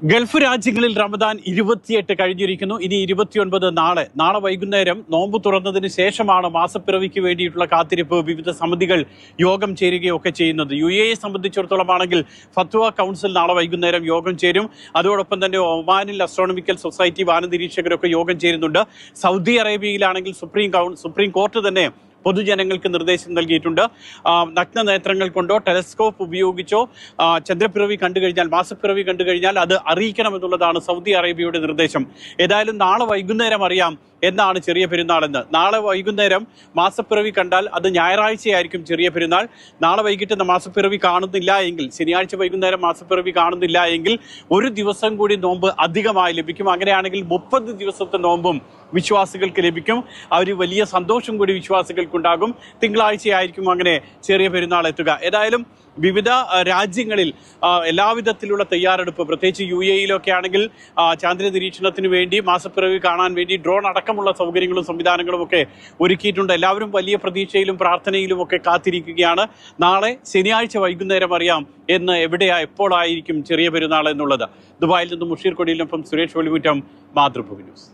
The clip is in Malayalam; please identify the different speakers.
Speaker 1: ഗൾഫ് രാജ്യങ്ങളിൽ റമദാൻ 28 കഴിഞ്ഞിരിക്കുന്നു. ഇനി 29 നാളെ വൈകുന്നേരം നോമ്പ് തുറന്നതിന് ശേഷമാണ് മാസപ്പിറവിക്ക് വേണ്ടിയിട്ടുള്ള കാത്തിരിപ്പ് വിവിധ സമിതികൾ യോഗം ചേരുകയൊക്കെ ചെയ്യുന്നത്. UAE സംബന്ധിച്ചിടത്തോളം ആണെങ്കിൽ ഫത്വ കൗൺസിൽ നാളെ വൈകുന്നേരം യോഗം ചേരും. അതോടൊപ്പം തന്നെ ഒമാനിൽ അസ്ട്രോണമിക്കൽ സൊസൈറ്റി വാനനിരീക്ഷകരൊക്കെ യോഗം ചേരുന്നുണ്ട്. സൗദി അറേബ്യയിലാണെങ്കിൽ സുപ്രീം കോർട്ട് തന്നെ പൊതുജനങ്ങൾക്ക് നിർദ്ദേശം നൽകിയിട്ടുണ്ട്. നഗ്ന നേത്രങ്ങൾ കൊണ്ടോ ടെലസ്കോപ്പ് ഉപയോഗിച്ചോ ചന്ദ്രപ്പിറവി കണ്ടുകഴിഞ്ഞാൽ, മാസപ്പിറവി കണ്ടുകഴിഞ്ഞാൽ അത് അറിയിക്കണമെന്നുള്ളതാണ് സൗദി അറേബ്യയുടെ നിർദ്ദേശം. ഏതായാലും നാളെ വൈകുന്നേരം അറിയാം എന്നാണ് ചെറിയ പെരുന്നാളെന്ന്. നാളെ വൈകുന്നേരം മാസപ്പിറവി കണ്ടാൽ അത് ഞായറാഴ്ചയായിരിക്കും ചെറിയ പെരുന്നാൾ. നാളെ വൈകിട്ട് മാസപ്പിറവി കാണുന്നില്ല എങ്കിൽ, ശനിയാഴ്ച വൈകുന്നേരം മാസപ്പിറവി കാണുന്നില്ല എങ്കിൽ ഒരു ദിവസം കൂടി നോമ്പ് അധികമായി ലഭിക്കും. അങ്ങനെയാണെങ്കിൽ 30 ദിവസത്തെ നോമ്പും വിശ്വാസികൾക്ക് ലഭിക്കും. ഒരു വലിയ സന്തോഷം കൂടി വിശ്വാസികൾക്കുണ്ടാകും. തിങ്കളാഴ്ചയായിരിക്കും അങ്ങനെ ചെറിയ പെരുന്നാൾ എത്തുക. ഏതായാലും വിവിധ രാജ്യങ്ങളിൽ എല്ലാവിധത്തിലുള്ള തയ്യാറെടുപ്പ്, പ്രത്യേകിച്ച് UAE-യിലൊക്കെ ആണെങ്കിൽ ചാന്ദ്ര നിരീക്ഷണത്തിന് വേണ്ടി, മാസപ്പിറവി കാണാൻ വേണ്ടി ഡ്രോൺ അടക്കമുള്ള സൗകര്യങ്ങളും സംവിധാനങ്ങളും ഒക്കെ ഒരുക്കിയിട്ടുണ്ട്. എല്ലാവരും വലിയ പ്രതീക്ഷയിലും പ്രാർത്ഥനയിലും ഒക്കെ കാത്തിരിക്കുകയാണ്. നാളെ ശനിയാഴ്ച വൈകുന്നേരം അറിയാം എന്ന് എപ്പോഴായിരിക്കും ചെറിയ പെരുന്നാൾ എന്നുള്ളത്. ദുബായിൽ നിന്നും മുഷീർ കൊടിയിലൊപ്പം സുരേഷ് വെളിമുറ്റം, മാതൃഭൂമി ന്യൂസ്.